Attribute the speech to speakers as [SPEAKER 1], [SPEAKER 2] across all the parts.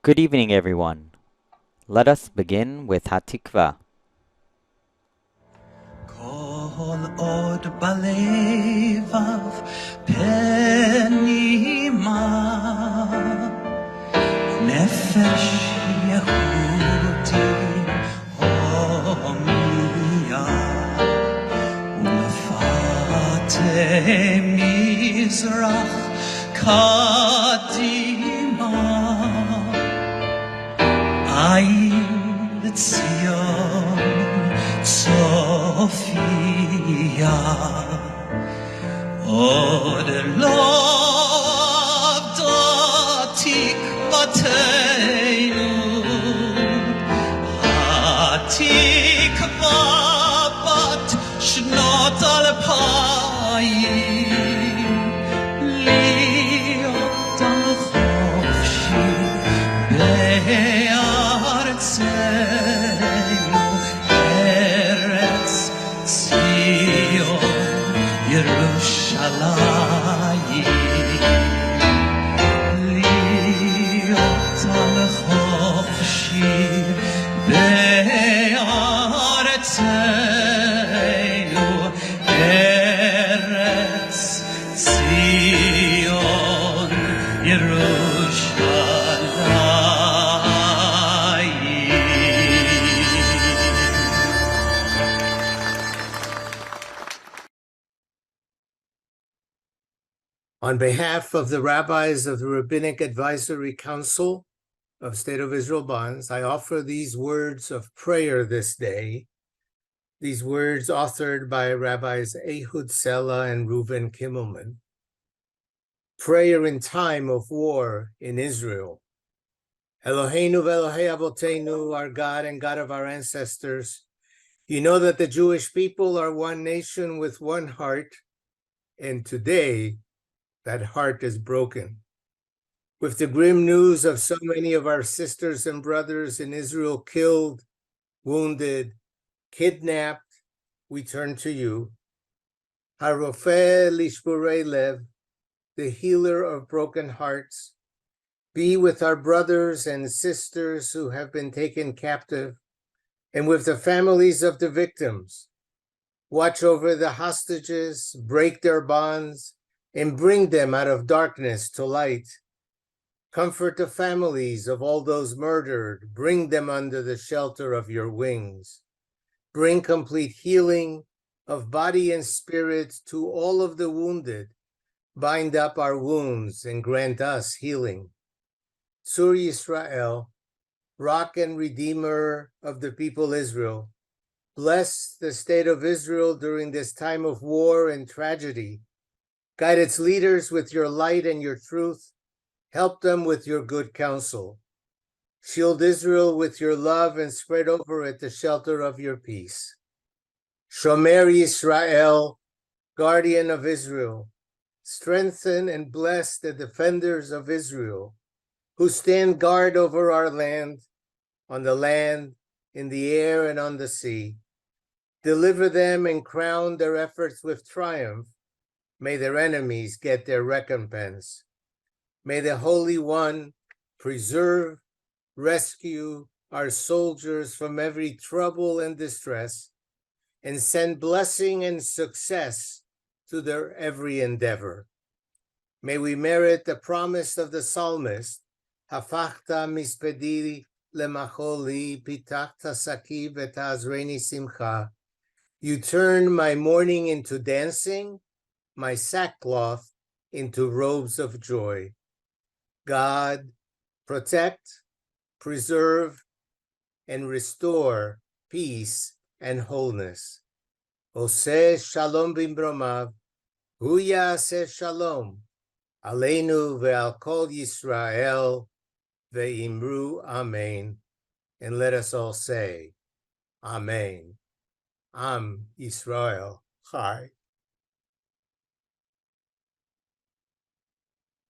[SPEAKER 1] Good evening, everyone. Let us begin with Hatikva.
[SPEAKER 2] Kol od balevav penima nefesh Yehudi homiya umefate mizrach kadima ayin Tzion Sophia od loved tikvateinu hatikva bat shnot alpayim liot am chofshi be'artzeinu Eretz Zion Yerushalayim Liot al chofshi be'artzeinu Eretz Zion
[SPEAKER 3] On behalf of the rabbis of the Rabbinic Advisory Council of State of Israel Bonds, I offer these words of prayer this day, these words authored by Rabbis Ehud Sela and Reuven Kimmelman. Prayer in time of war in Israel. Eloheinu ve'Elohei Avoteinu, our God and God of our ancestors, you know that the Jewish people are one nation with one heart, and today that heart is broken. With the grim news of so many of our sisters and brothers in Israel killed, wounded, kidnapped, we turn to you. Harofeh lishborei lev, the healer of broken hearts, be with our brothers and sisters who have been taken captive, and with the families of the victims. Watch over the hostages, break their bonds, and bring them out of darkness to light. Comfort the families of all those murdered, bring them under the shelter of your wings. Bring complete healing of body and spirit to all of the wounded. Bind up our wounds and grant us healing. Tzur Yisrael, rock and redeemer of the people Israel, bless the state of Israel during this time of war and tragedy. Guide its leaders with your light and your truth. Help them with your good counsel. Shield Israel with your love and spread over it the shelter of your peace. Shomer Yisrael, guardian of Israel, strengthen and bless the defenders of Israel, who stand guard over our land, on the land, in the air, and on the sea. Deliver them and crown their efforts with triumph. May their enemies get their recompense. May the Holy One preserve, rescue our soldiers from every trouble and distress, and send blessing and success to their every endeavor. May we merit the promise of the psalmist, Hafachta mispedi lemacholi pitachta saki v'ta'azreni simcha. You turn my mourning into dancing, my sackcloth into robes of joy. God, protect, preserve, and restore peace and wholeness. Oseh shalom bimromav, hu ya'aseh shalom, aleinu ve'al kol Yisrael, ve'imru amen. And let us all say, Amen. Am Yisrael Chai.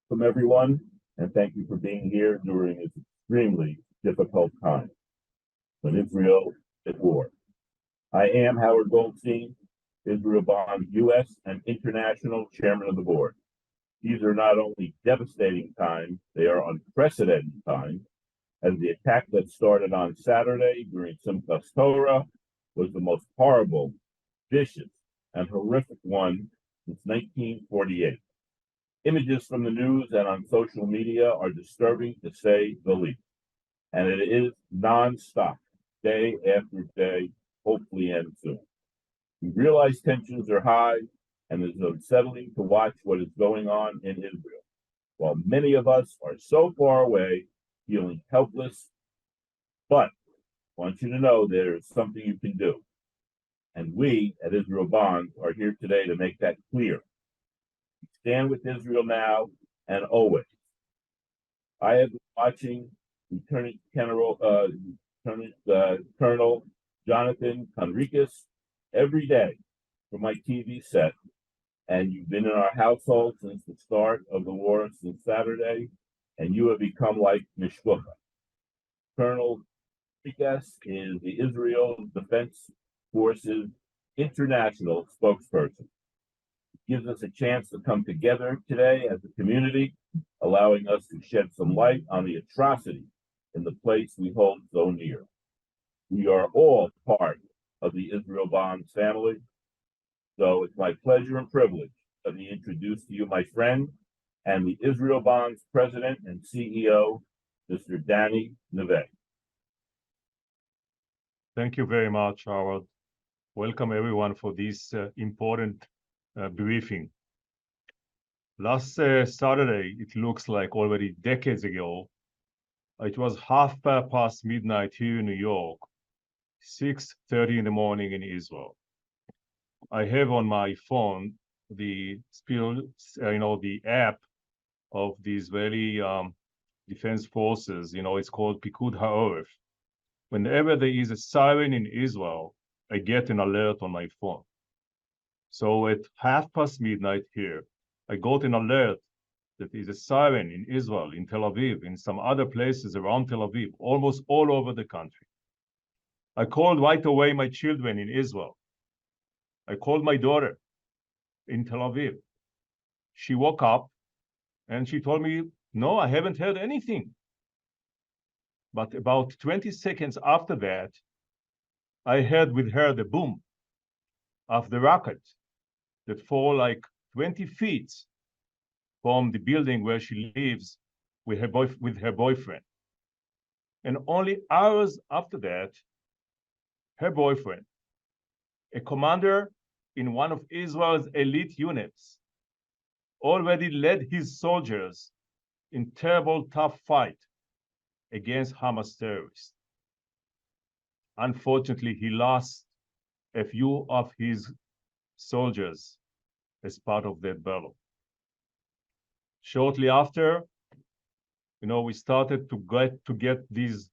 [SPEAKER 4] Welcome, everyone, and thank you for being here during this extremely difficult time when Israel is at war. I am Howard Goldstein, Israel Bond U.S. and International Chairman of the Board. These are not only devastating times, they are unprecedented times, as the attack that started on Saturday during Simchas Torah was the most horrible, vicious, and horrific one since 1948. Images from the news and on social media are disturbing to say the least, and it is non-stop, day after day, hopefully end soon. We realize tensions are high, and it's unsettling to watch what is going on in Israel, while many of us are so far away, feeling helpless. But I want you to know there is something you can do. And we at Israel Bonds are here today to make that clear. We stand with Israel now and always. I have been watching Lieutenant Colonel Jonathan Conricus every day from my TV set, and you've been in our household since the start of the war, since Saturday, and you have become like Mishpucha. Colonel Conricus is the Israel Defense Forces International spokesperson. It gives us a chance to come together today as a community, allowing us to shed some light on the atrocity in the place we hold so near. We are all part of the Israel Bonds family, so it's my pleasure and privilege to be introduced to you, my friend, and the Israel Bonds president and CEO, Mr. Danny Neve.
[SPEAKER 5] Thank you very much, Howard. Welcome everyone for this important briefing. Last Saturday, it looks like already decades ago, it was past midnight here in New York, 6:30 in the morning in Israel. I have on my phone the app of the Israeli Defense Forces. It's called Pikud Ha'oref. Whenever there is a siren in Israel, I get an alert on my phone. So at past midnight here, I got an alert that is a siren in Israel, in Tel Aviv, in some other places around Tel Aviv, almost all over the country. I called right away my children in Israel. I called my daughter in Tel Aviv. She woke up and she told me, no, I haven't heard anything. But about 20 seconds after that, I heard with her the boom of the rocket that fall like 20 feet from the building where she lives with her boyfriend. And only hours after that, her boyfriend, a commander in one of Israel's elite units, already led his soldiers in terrible, tough fight against Hamas terrorists. Unfortunately, he lost a few of his soldiers as part of that battle. Shortly after, we started to get these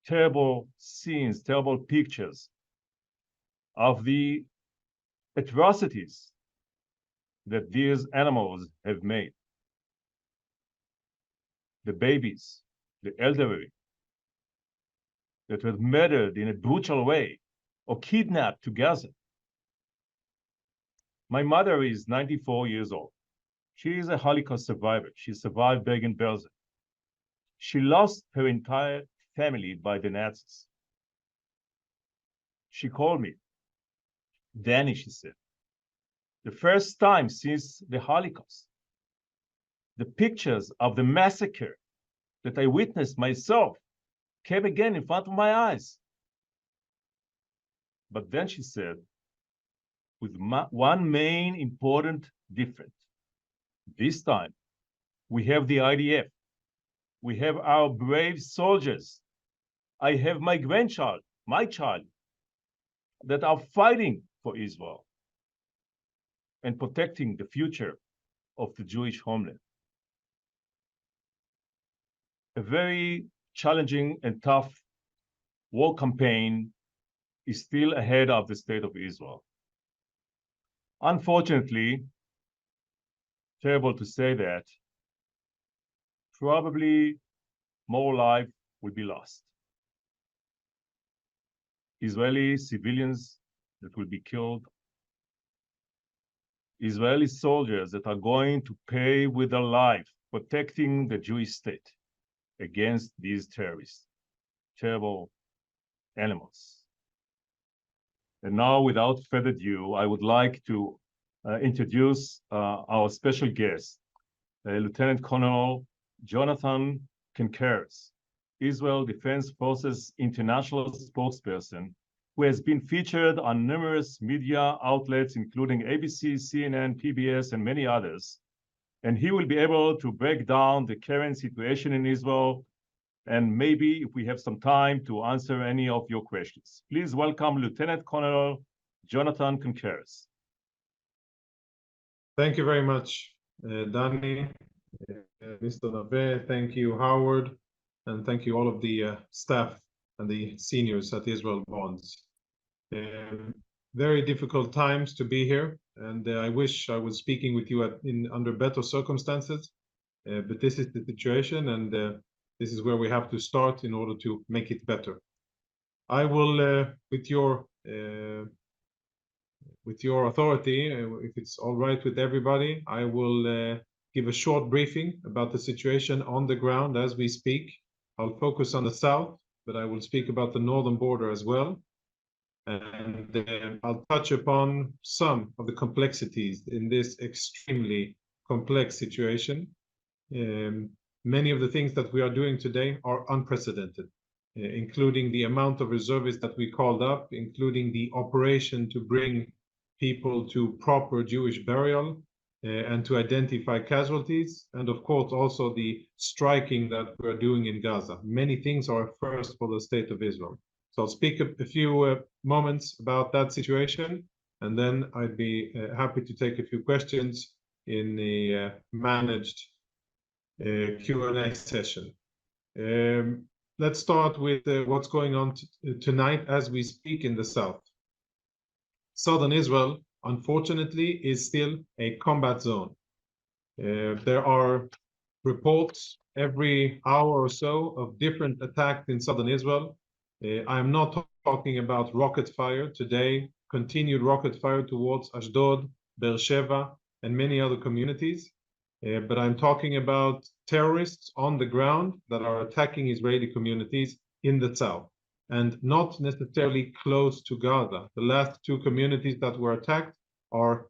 [SPEAKER 5] terrible scenes, terrible pictures of the atrocities that these animals have made. The babies, the elderly, that were murdered in a brutal way or kidnapped to Gaza. My mother is 94 years old. She is a Holocaust survivor. She survived Bergen-Belsen. She lost her entire family by the Nazis. She called me. Danny, she said, the first time since the Holocaust, the pictures of the massacre that I witnessed myself came again in front of my eyes. But then she said, with one main important difference. This time, we have the IDF. We have our brave soldiers. I have my grandchild, my child, that are fighting for Israel and protecting the future of the Jewish homeland. A very challenging and tough war campaign is still ahead of the state of Israel. Unfortunately, terrible to say that, probably more life will be lost. Israeli civilians that will be killed, Israeli soldiers that are going to pay with their life protecting the Jewish state against these terrorists. terrible animals. And now, without further ado, I would like to introduce our special guest, Lieutenant Colonel Jonathan Conricus, Israel Defense Forces International Spokesperson, who has been featured on numerous media outlets, including ABC, CNN, PBS, and many others. And he will be able to break down the current situation in Israel, and maybe if we have some time to answer any of your questions. Please welcome Lieutenant Colonel Jonathan Conricus.
[SPEAKER 6] Thank you very much, Danny, Mr. Nave. Thank you, Howard, and thank you all of the staff and the seniors at Israel Bonds. Very difficult times to be here, and I wish I was speaking with you under better circumstances, but this is the situation, and this is where we have to start in order to make it better. I will, with your authority, if it's all right with everybody, I will give a short briefing about the situation on the ground as we speak. I'll focus on the south, but I will speak about the northern border as well. And I'll touch upon some of the complexities in this extremely complex situation. Many of the things that we are doing today are unprecedented, including the amount of reservists that we called up, including the operation to bring people to proper Jewish burial and to identify casualties, and of course also the striking that we're doing in Gaza. Many things are a first for the state of Israel. So I'll speak a few moments about that situation, and then I'd be happy to take a few questions in the managed Q&A session. Let's start with what's going on tonight as we speak in the south. Southern Israel, unfortunately, is still a combat zone. There are reports every hour or so of different attacks in southern Israel. I'm not talking about rocket fire today, continued rocket fire towards Ashdod, Beersheba, and many other communities. But I'm talking about terrorists on the ground that are attacking Israeli communities in the south, and not necessarily close to Gaza. The last two communities that were attacked are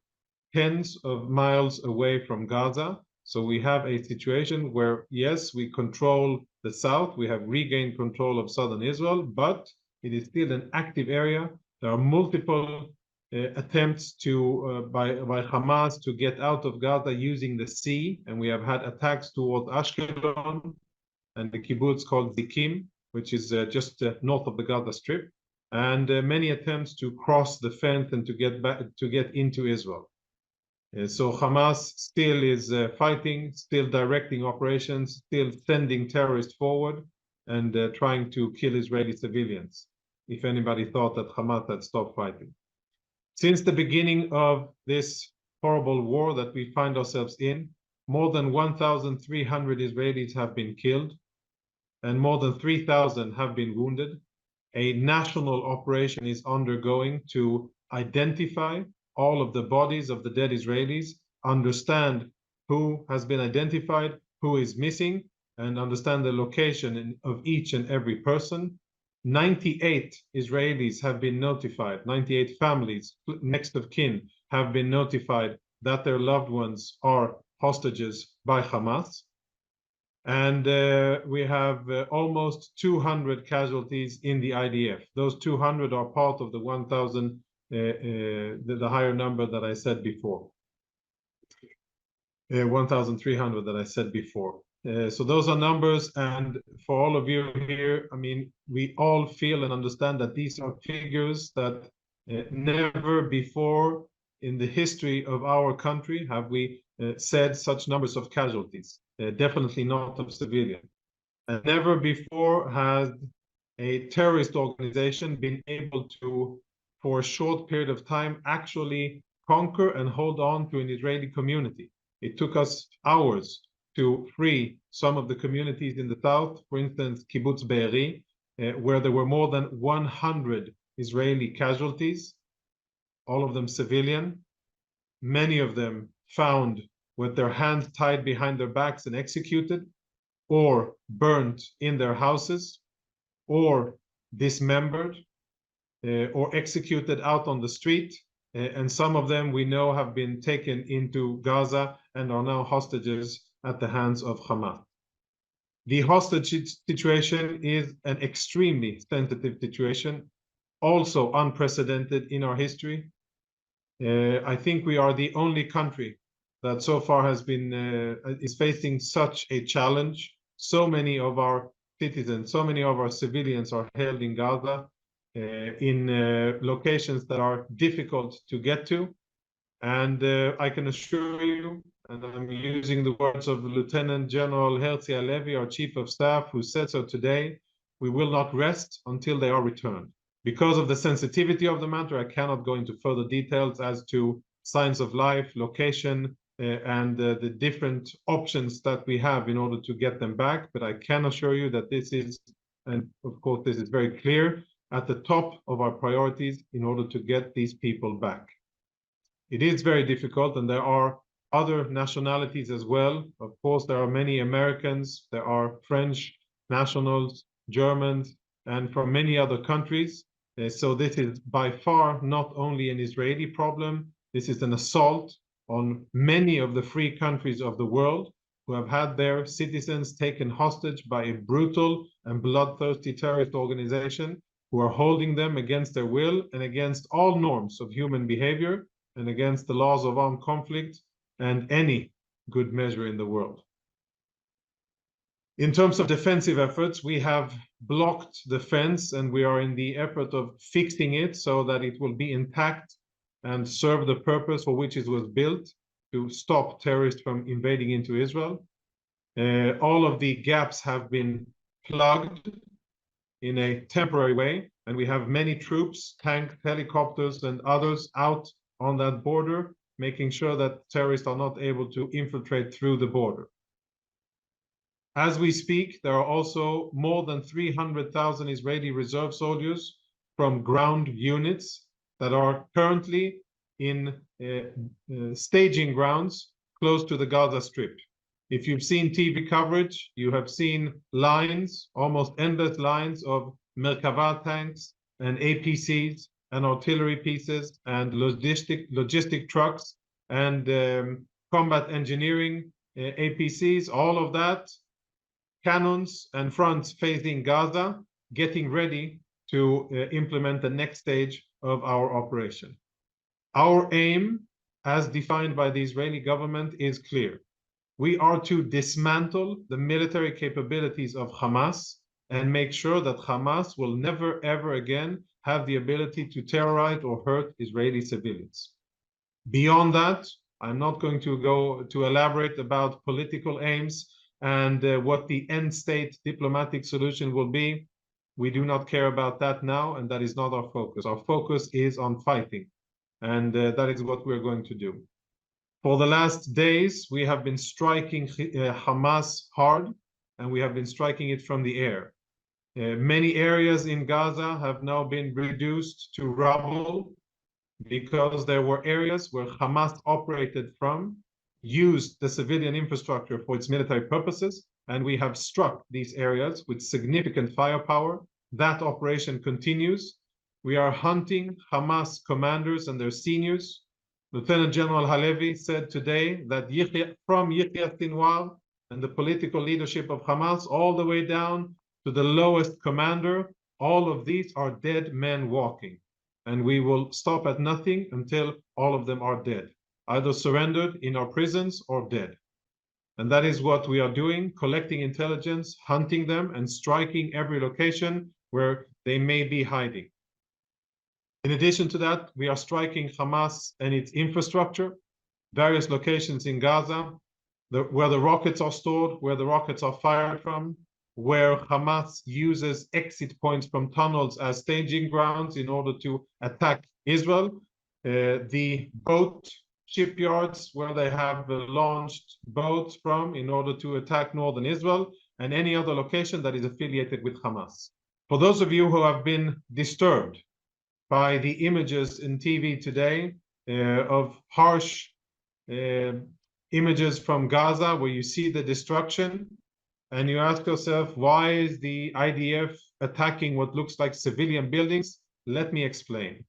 [SPEAKER 6] tens of miles away from Gaza. So we have a situation where, yes, we control the south, we have regained control of southern Israel, but it is still an active area. There are multiple attempts by Hamas to get out of Gaza using the sea, and we have had attacks towards Ashkelon and the kibbutz called Zikim, which is just north of the Gaza Strip, and many attempts to cross the fence and to get into Israel. So Hamas still is fighting, still directing operations, still sending terrorists forward, and trying to kill Israeli civilians, if anybody thought that Hamas had stopped fighting. Since the beginning of this horrible war that we find ourselves in, more than 1,300 Israelis have been killed, and more than 3,000 have been wounded. A national operation is undergoing to identify all of the bodies of the dead Israelis, understand who has been identified, who is missing, and understand the location of each and every person. 98 Israelis have been notified, 98 families, next of kin, have been notified that their loved ones are hostages by Hamas. And we have almost 200 casualties in the IDF. Those 200 are part of the 1,000, the higher number that I said before. 1,300 that I said before. So those are numbers, and for all of you here, I mean, we all feel and understand that these are figures that never before in the history of our country have we said such numbers of casualties. Definitely not of civilians. And never before has a terrorist organization been able to, for a short period of time, actually conquer and hold on to an Israeli community. It took us hours to free some of the communities in the south, for instance, Kibbutz Be'eri, where there were more than 100 Israeli casualties, all of them civilian, many of them found with their hands tied behind their backs and executed, or burnt in their houses. or dismembered or executed out on the street. And some of them we know have been taken into Gaza and are now hostages at the hands of Hamas. The hostage situation is an extremely sensitive situation, also unprecedented in our history. I think we are the only country that so far has been is facing such a challenge. So many of our citizens, so many of our civilians are held in Gaza in locations that are difficult to get to. And I can assure you, and I'm using the words of Lieutenant General Herzi Halevi, our Chief of Staff, who said so today, we will not rest until they are returned. Because of the sensitivity of the matter, I cannot go into further details as to signs of life, location, and the different options that we have in order to get them back. But I can assure you that this is, and of course this is very clear, at the top of our priorities in order to get these people back. It is very difficult, and there are other nationalities as well. Of course, there are many Americans, there are French nationals, Germans, and from many other countries. So this is by far not only an Israeli problem, this is an assault on many of the free countries of the world who have had their citizens taken hostage by a brutal and bloodthirsty terrorist organization who are holding them against their will and against all norms of human behavior and against the laws of armed conflict and any good measure in the world. In terms of defensive efforts, we have blocked the fence and we are in the effort of fixing it so that it will be intact and serve the purpose for which it was built, to stop terrorists from invading into Israel. All of the gaps have been plugged in a temporary way, and we have many troops, tanks, helicopters, and others out on that border, making sure that terrorists are not able to infiltrate through the border. As we speak, there are also more than 300,000 Israeli reserve soldiers from ground units that are currently in staging grounds close to the Gaza Strip. If you've seen TV coverage, you have seen lines, almost endless lines of Merkava tanks and APCs and artillery pieces and logistic trucks and combat engineering APCs, all of that, cannons and fronts facing Gaza, getting ready to implement the next stage of our operation. Our aim, as defined by the Israeli government, is clear. We are to dismantle the military capabilities of Hamas and make sure that Hamas will never, ever again have the ability to terrorize or hurt Israeli civilians. Beyond that, I'm not going to go to elaborate about political aims and what the end state diplomatic solution will be. We do not care about that now, and that is not our focus. Our focus is on fighting, and that is what we're going to do. For the last days, we have been striking Hamas hard, and we have been striking it from the air. Many areas in Gaza have now been reduced to rubble because there were areas where Hamas operated from, used the civilian infrastructure for its military purposes, and we have struck these areas with significant firepower. That operation continues. We are hunting Hamas commanders and their seniors. Lieutenant General Halevi said today that from Yahya Sinwar and the political leadership of Hamas all the way down to the lowest commander, all of these are dead men walking. And we will stop at nothing until all of them are dead, either surrendered in our prisons or dead. And that is what we are doing, collecting intelligence, hunting them, and striking every location where they may be hiding. In addition to that, we are striking Hamas and its infrastructure, various locations in Gaza, where the rockets are stored, where the rockets are fired from, where Hamas uses exit points from tunnels as staging grounds in order to attack Israel, the boat shipyards where they have launched boats from in order to attack northern Israel, and any other location that is affiliated with Hamas. For those of you who have been disturbed by the images in TV today of harsh images from Gaza where you see the destruction, and you ask yourself, why is the IDF attacking what looks like civilian buildings? Let me explain.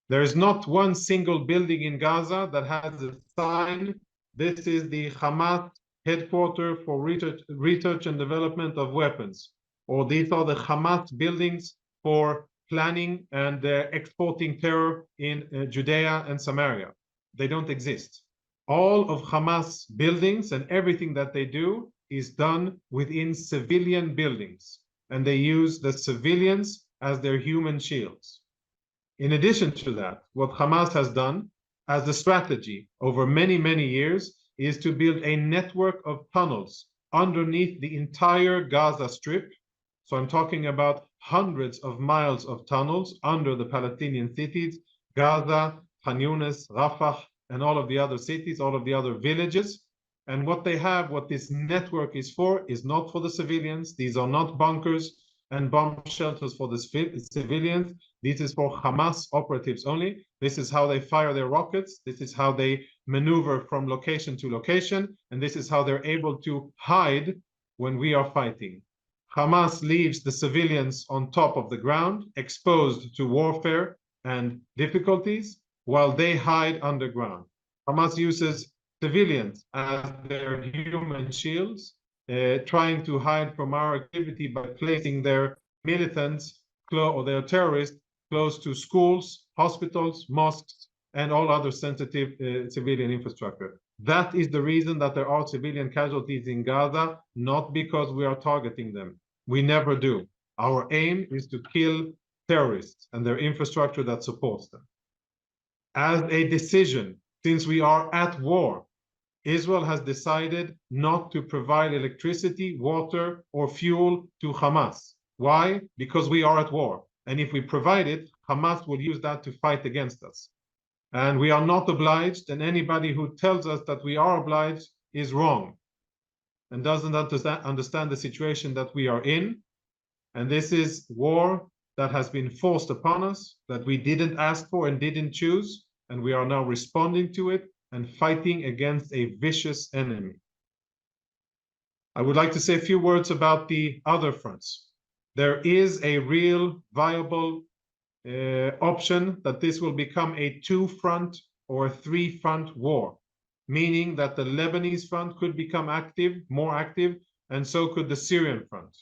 [SPEAKER 6] There is not one single building in Gaza that has a sign. This is the Hamas headquarters for research and development of weapons, or these are the Hamas buildings for planning and exporting terror in Judea and Samaria. They don't exist. All of Hamas buildings and everything that they do is done within civilian buildings, and they use the civilians as their human shields. In addition to that, what Hamas has done as a strategy over many, many years is to build a network of tunnels underneath the entire Gaza Strip. So I'm talking about hundreds of miles of tunnels under the Palestinian cities, Gaza, Khan Yunis, Rafah, and all of the other cities, all of the other villages. And what they have, what this network is for, is not for the civilians. These are not bunkers and bomb shelters for the civilians. This is for Hamas operatives only. This is how they fire their rockets. This is how they maneuver from location to location. And this is how they're able to hide when we are fighting. Hamas leaves the civilians on top of the ground, exposed to warfare and difficulties, while they hide underground. Hamas uses civilians as their human shields, trying to hide from our activity by placing their militants or their terrorists close to schools, hospitals, mosques, and all other sensitive civilian infrastructure. That is the reason that there are civilian casualties in Gaza, not because we are targeting them. We never do. Our aim is to kill terrorists and their infrastructure that supports them. As a decision, since we are at war, Israel has decided not to provide electricity, water, or fuel to Hamas. Why? Because we are at war. And if we provide it, Hamas will use that to fight against us. And we are not obliged, and anybody who tells us that we are obliged is wrong and doesn't understand the situation that we are in. And this is war that has been forced upon us, that we didn't ask for and didn't choose, and we are now responding to it and fighting against a vicious enemy. I would like to say a few words about the other fronts. There is a real viable option that this will become a two-front or a three-front war, meaning that the Lebanese front could become active, more active, and so could the Syrian front.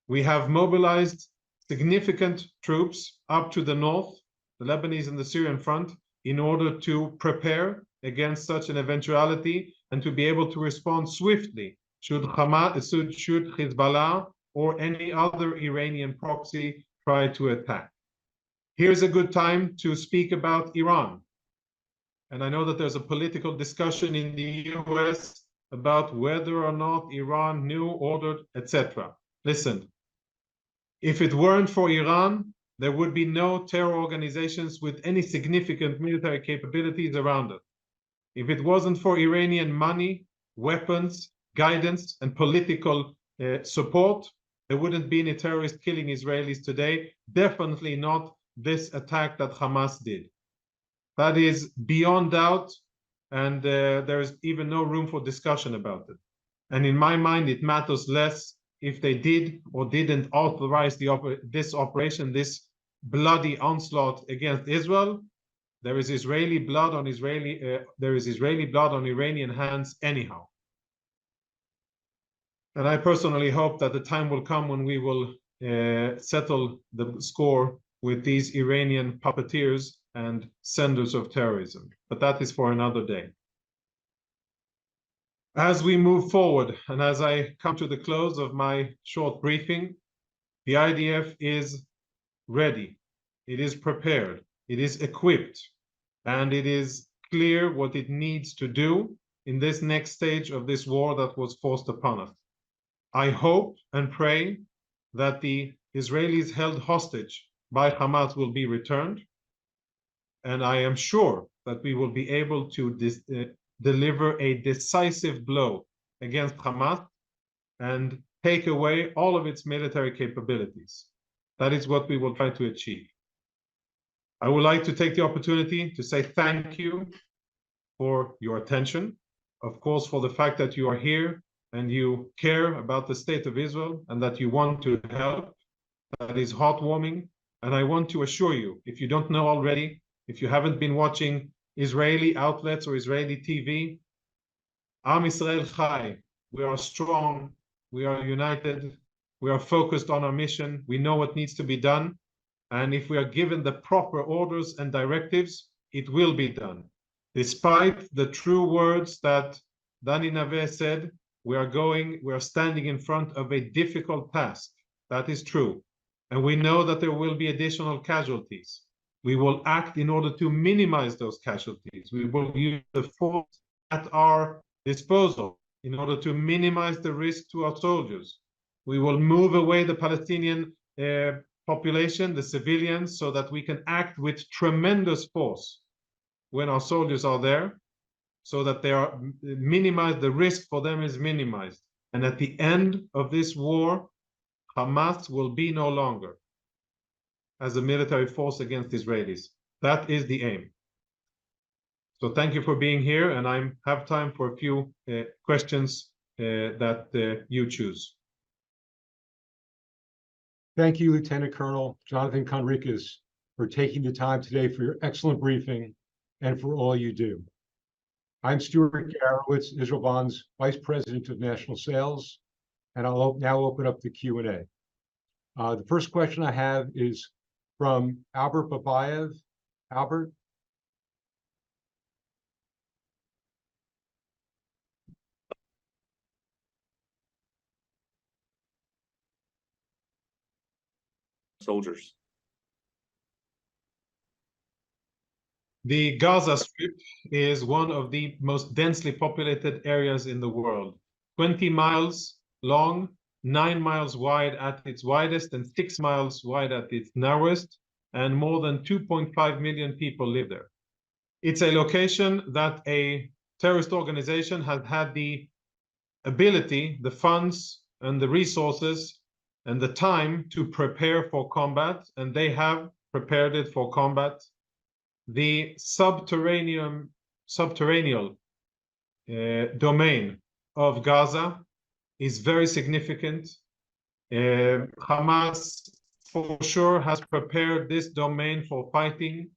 [SPEAKER 6] We have mobilized significant troops up to the north, the Lebanese and the Syrian front, in order to prepare against such an eventuality and to be able to respond swiftly should Hezbollah or any other Iranian proxy try to attack. Here's a good time to speak about Iran. And I know that there's a political discussion in the US about whether or not Iran knew, ordered, etc. Listen, if it weren't for Iran, there would be no terror organizations with any significant military capabilities around it. If it wasn't for Iranian money, weapons, guidance, and political support, there wouldn't be any terrorists killing Israelis today. Definitely not this attack that Hamas did. That is beyond doubt, and there is even no room for discussion about it. And in my mind, it matters less if they did or didn't authorize this operation, this bloody onslaught against Israel. There is Israeli blood on Iranian hands anyhow. And I personally hope that the time will come when we will settle the score with these Iranian puppeteers and senders of terrorism. But that is for another day. As we move forward, and as I come to the close of my short briefing, the IDF is ready, it is prepared, it is equipped, and it is clear what it needs to do in this next stage of this war that was forced upon us. I hope and pray that the Israelis held hostage by Hamas will be returned, and I am sure that we will be able to deliver a decisive blow against Hamas and take away all of its military capabilities. That is what we will try to achieve. I would like to take the opportunity to say thank you for your attention, of course, for the fact that you are here and you care about the state of Israel and that you want to help. That is heartwarming. And I want to assure you, if you don't know already, if you haven't been watching Israeli outlets or Israeli TV, Am Yisrael Chai, we are strong, we are united, we are focused on our mission, we know what needs to be done, and if we are given the proper orders and directives, it will be done. Despite the true words that Dani Naveh said, we are standing in front of a difficult task. That is true. And we know that there will be additional casualties. We will act in order to minimize those casualties. We will use the force at our disposal in order to minimize the risk to our soldiers. We will move away the Palestinian population, the civilians, so that we can act with tremendous force when our soldiers are there, so that they are minimized, the risk for them is minimized. And at the end of this war, Hamas will be no longer as a military force against Israelis. That is the aim. So thank you for being here, and I have time for a few questions that you choose.
[SPEAKER 7] Thank you, Lieutenant Colonel Jonathan Conricus, for taking the time today for your excellent briefing and for all you do. I'm Stuart Garowitz, Israel Bond's Vice President of National Sales, and I'll now open up the Q&A. The first question I have is from Albert Babayev. Albert?
[SPEAKER 8] Soldiers.
[SPEAKER 6] The Gaza Strip is one of the most densely populated areas in the world. 20 miles long, 9 miles wide at its widest, and 6 miles wide at its narrowest, and more than 2.5 million people live there. It's a location that a terrorist organization has had the ability, the funds, and the resources, and the time to prepare for combat, and they have prepared it for combat. The subterranean domain of Gaza is very significant. Hamas, for sure, has prepared this domain for fighting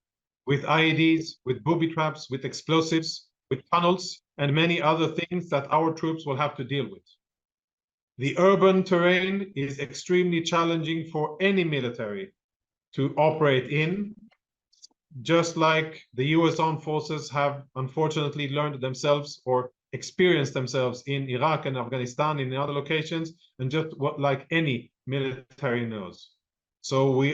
[SPEAKER 6] with IEDs, with booby traps, with explosives, with tunnels, and many other things that our troops will have to deal with. The urban terrain is extremely challenging for any military to operate in, just like the US Armed Forces have unfortunately learned themselves or experienced themselves in Iraq and Afghanistan, in other locations, and just what like any military knows. So we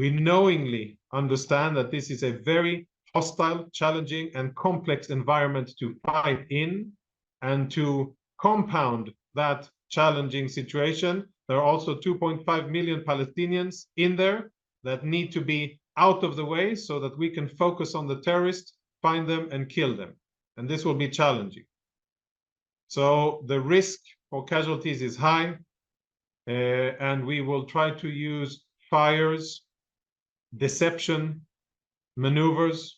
[SPEAKER 6] knowingly understand that this is a very hostile, challenging, and complex environment to fight in, and to compound that challenging situation, there are also 2.5 million Palestinians in there that need to be out of the way so that we can focus on the terrorists, find them, and kill them. And this will be challenging. So the risk for casualties is high, and we will try to use fires, deception, maneuvers,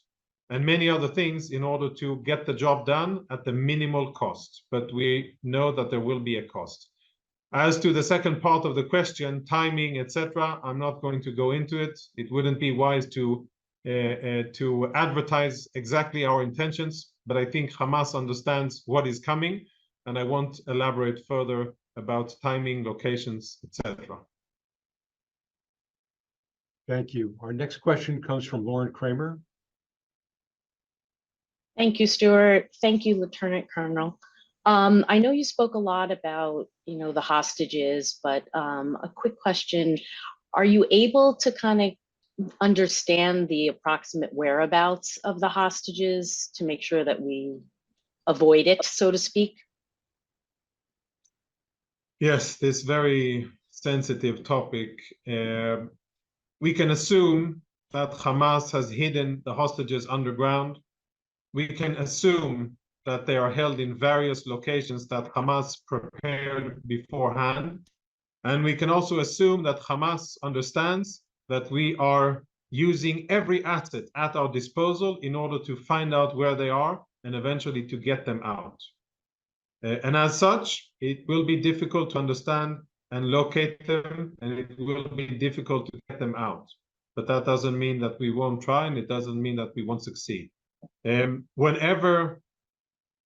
[SPEAKER 6] and many other things in order to get the job done at the minimal cost. But we know that there will be a cost. As to the second part of the question, timing, etc., I'm not going to go into it. It wouldn't be wise to advertise exactly our intentions, but I think Hamas understands what is coming, and I won't elaborate further about timing, locations, etc.
[SPEAKER 7] Thank you. Our next question comes from Lauren Kramer.
[SPEAKER 9] Thank you, Stuart. Thank you, Lieutenant Colonel. I know you spoke a lot about, the hostages, but a quick question. Are you able to kind of understand the approximate whereabouts of the hostages to make sure that we avoid it, so to speak?
[SPEAKER 6] Yes, this very sensitive topic. We can assume that Hamas has hidden the hostages underground. We can assume that they are held in various locations that Hamas prepared beforehand. And we can also assume that Hamas understands that we are using every asset at our disposal in order to find out where they are and eventually to get them out. And as such, it will be difficult to understand and locate them, and it will be difficult to get them out. But that doesn't mean that we won't try, and it doesn't mean that we won't succeed. Whenever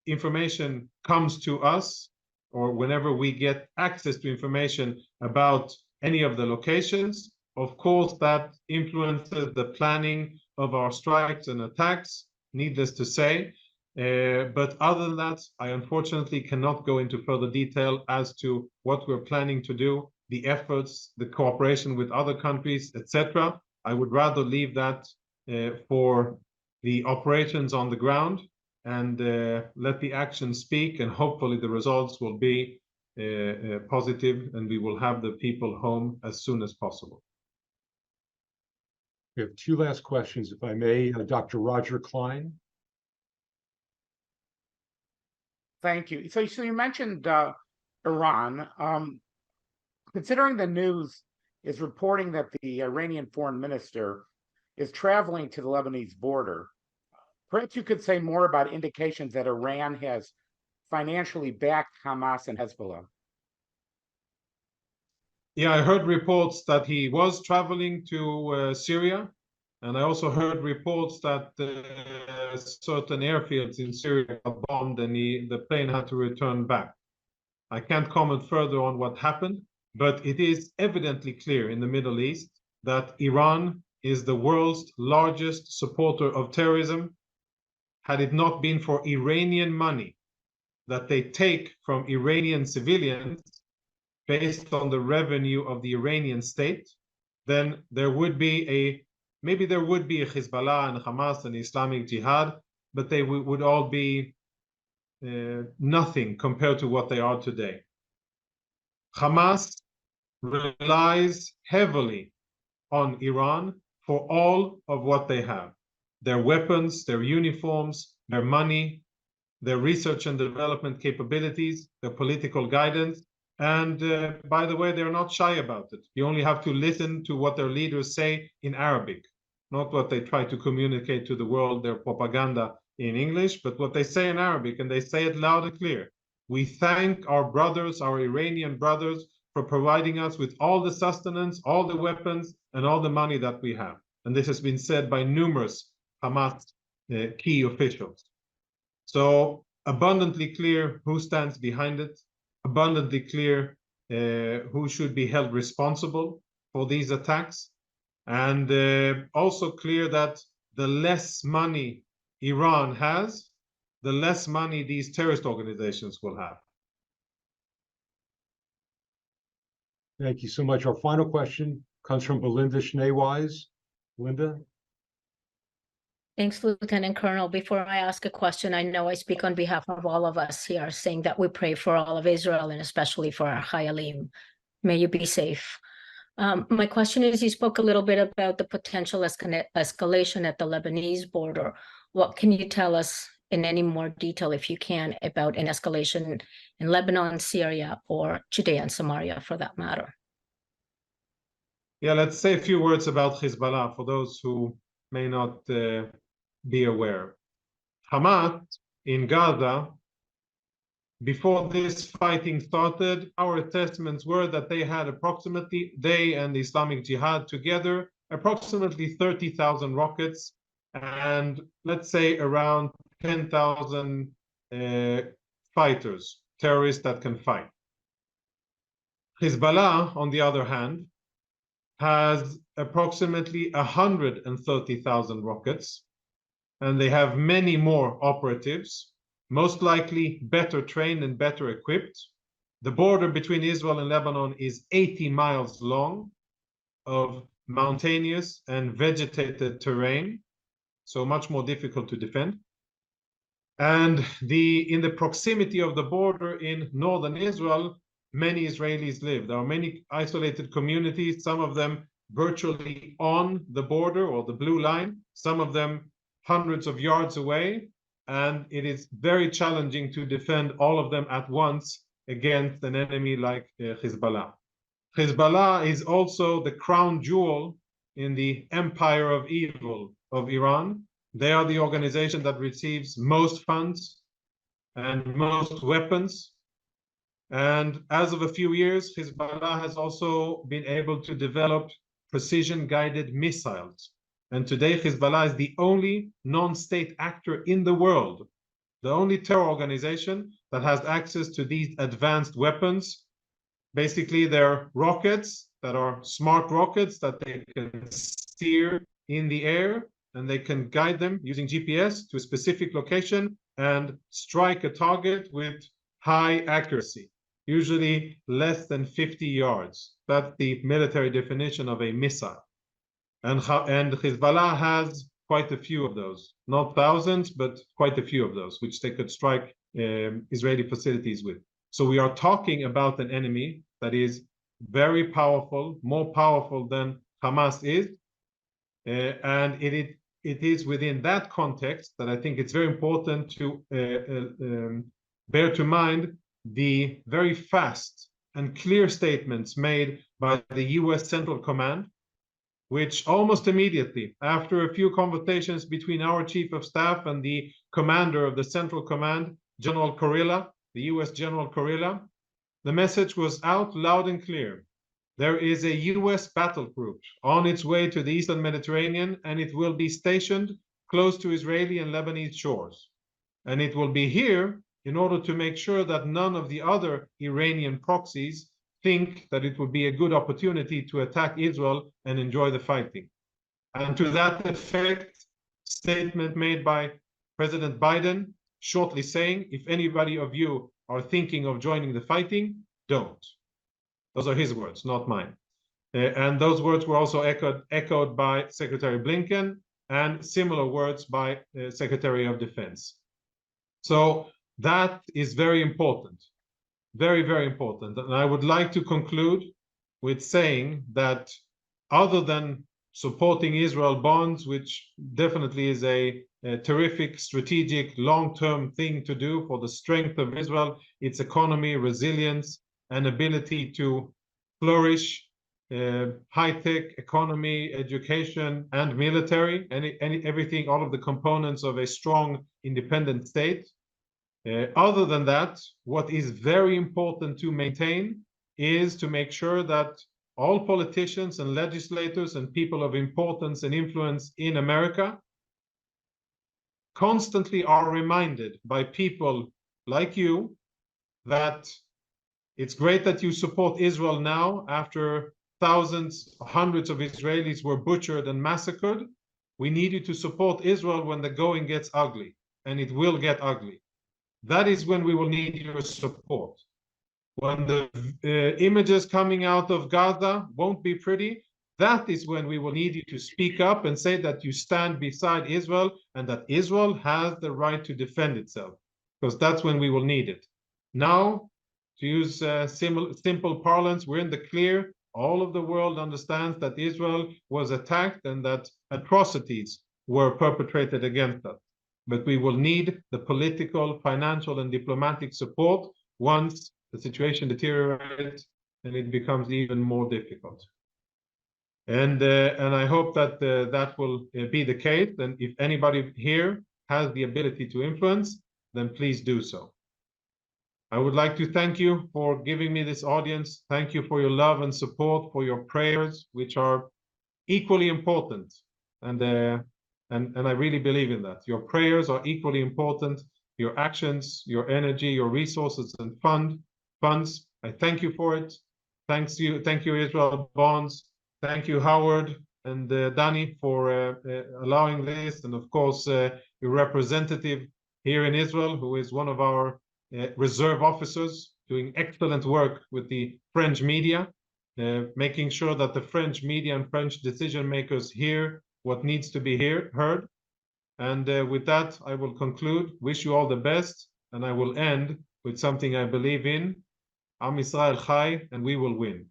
[SPEAKER 6] information comes to us, or whenever we get access to information about any of the locations, of course, that influences the planning of our strikes and attacks, needless to say. But other than that, I unfortunately cannot go into further detail as to what we're planning to do, the efforts, the cooperation with other countries, etc. I would rather leave that for the operations on the ground and let the actions speak, and hopefully the results will be positive and we will have the people home as soon as possible.
[SPEAKER 7] We have two last questions, if I may. Dr. Roger Klein.
[SPEAKER 10] Thank you. So you mentioned Iran. Considering the news is reporting that the Iranian foreign minister is traveling to the Lebanese border, perhaps you could say more about indications that Iran has financially backed Hamas and Hezbollah.
[SPEAKER 6] Yeah, I heard reports that he was traveling to Syria, and I also heard reports that certain airfields in Syria got bombed and the plane had to return back. I can't comment further on what happened, but it is evidently clear in the Middle East that Iran is the world's largest supporter of terrorism. Had it not been for Iranian money that they take from Iranian civilians based on the revenue of the Iranian state, then there would be maybe there would be a Hezbollah and Hamas and Islamic Jihad, but they would all be nothing compared to what they are today. Hamas relies heavily on Iran for all of what they have: their weapons, their uniforms, their money, their research and development capabilities, their political guidance. And by the way, they're not shy about it. You only have to listen to what their leaders say in Arabic, not what they try to communicate to the world, their propaganda in English, but what they say in Arabic, and they say it loud and clear. We thank our brothers, our Iranian brothers, for providing us with all the sustenance, all the weapons, and all the money that we have. And this has been said by numerous Hamas key officials. So abundantly clear who stands behind it, abundantly clear who should be held responsible for these attacks, and also clear that the less money Iran has, the less money these terrorist organizations will have.
[SPEAKER 7] Thank you so much. Our final question comes from Belinda Schneewise. Linda?
[SPEAKER 11] Thanks, Lieutenant Colonel. Before I ask a question, I know I speak on behalf of all of us here, saying that we pray for all of Israel and especially for our Chayalim. May you be safe. My question is, you spoke a little bit about the potential escalation at the Lebanese border. What can you tell us in any more detail, if you can, about an escalation in Lebanon, Syria, or Judea and Samaria, for that matter?
[SPEAKER 6] Yeah, let's say a few words about Hezbollah for those who may not be aware. Hamas in Gaza, before this fighting started, our assessments were that they had approximately, they and the Islamic Jihad together, approximately 30,000 rockets and let's say around 10,000 fighters, terrorists that can fight. Hezbollah, on the other hand, has approximately 130,000 rockets, and they have many more operatives, most likely better trained and better equipped. The border between Israel and Lebanon is 80 miles long of mountainous and vegetated terrain, so much more difficult to defend. And in the proximity of the border in northern Israel, many Israelis live. There are many isolated communities, some of them virtually on the border or the blue line, some of them hundreds of yards away, and it is very challenging to defend all of them at once against an enemy like Hezbollah. Hezbollah is also the crown jewel in the empire of evil of Iran. They are the organization that receives most funds and most weapons. And as of a few years, Hezbollah has also been able to develop precision-guided missiles. And today, Hezbollah is the only non-state actor in the world, the only terror organization that has access to these advanced weapons. Basically, they're rockets that are smart rockets that they can steer in the air, and they can guide them using GPS to a specific location and strike a target with high accuracy, usually less than 50 yards. That's the military definition of a missile. And Hezbollah has quite a few of those, not thousands, but quite a few of those, which they could strike Israeli facilities with. So we are talking about an enemy that is very powerful, more powerful than Hamas is. And it is within that context that I think it's very important to bear to mind the very fast and clear statements made by the US Central Command, which almost immediately, after a few conversations between our Chief of Staff and the commander of the Central Command, General Kurilla, the US General Kurilla, the message was out loud and clear. There is a US battle group on its way to the Eastern Mediterranean, and it will be stationed close to Israeli and Lebanese shores. And it will be here in order to make sure that none of the other Iranian proxies think that it would be a good opportunity to attack Israel and enjoy the fighting. And to that effect, statement made by President Biden, shortly saying, if anybody of you are thinking of joining the fighting, don't. Those are his words, not mine. And those words were also echoed by Secretary Blinken and similar words by Secretary of Defense. So that is very important, very, very important. And I would like to conclude with saying that other than supporting Israel bonds, which definitely is a terrific strategic long-term thing to do for the strength of Israel, its economy, resilience, and ability to flourish, high-tech economy, education, and military, everything, all of the components of a strong, independent state. Other than that, what is very important to maintain is to make sure that all politicians and legislators and people of importance and influence in America constantly are reminded by people like you that it's great that you support Israel now after thousands, hundreds of Israelis were butchered and massacred. We need you to support Israel when the going gets ugly, and it will get ugly. That is when we will need your support. When the images coming out of Gaza won't be pretty, that is when we will need you to speak up and say that you stand beside Israel and that Israel has the right to defend itself, because that's when we will need it. Now, to use simple parlance, we're in the clear. All of the world understands that Israel was attacked and that atrocities were perpetrated against us. But we will need the political, financial, and diplomatic support once the situation deteriorates and it becomes even more difficult. And I hope that that will be the case. And if anybody here has the ability to influence, then please do so. I would like to thank you for giving me this audience. Thank you for your love and support, for your prayers, which are equally important. And I really believe in that. Your prayers are equally important. Your actions, your energy, your resources and funds. I thank you for it. Thank you, Israel Bonds. Thank you, Howard and Danny, for allowing this. And of course, your representative here in Israel, who is one of our reserve officers, doing excellent work with the French media, making sure that the French media and French decision makers hear what needs to be heard. And with that, I will conclude. Wish you all the best. And I will end with something I believe in. Am Yisrael Chai, and we will win.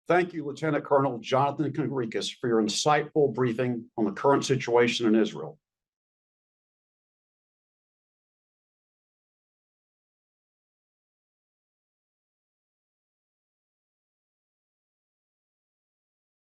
[SPEAKER 12] Thank you, Lieutenant Colonel Jonathan Conricus, for your insightful briefing on the current situation in Israel.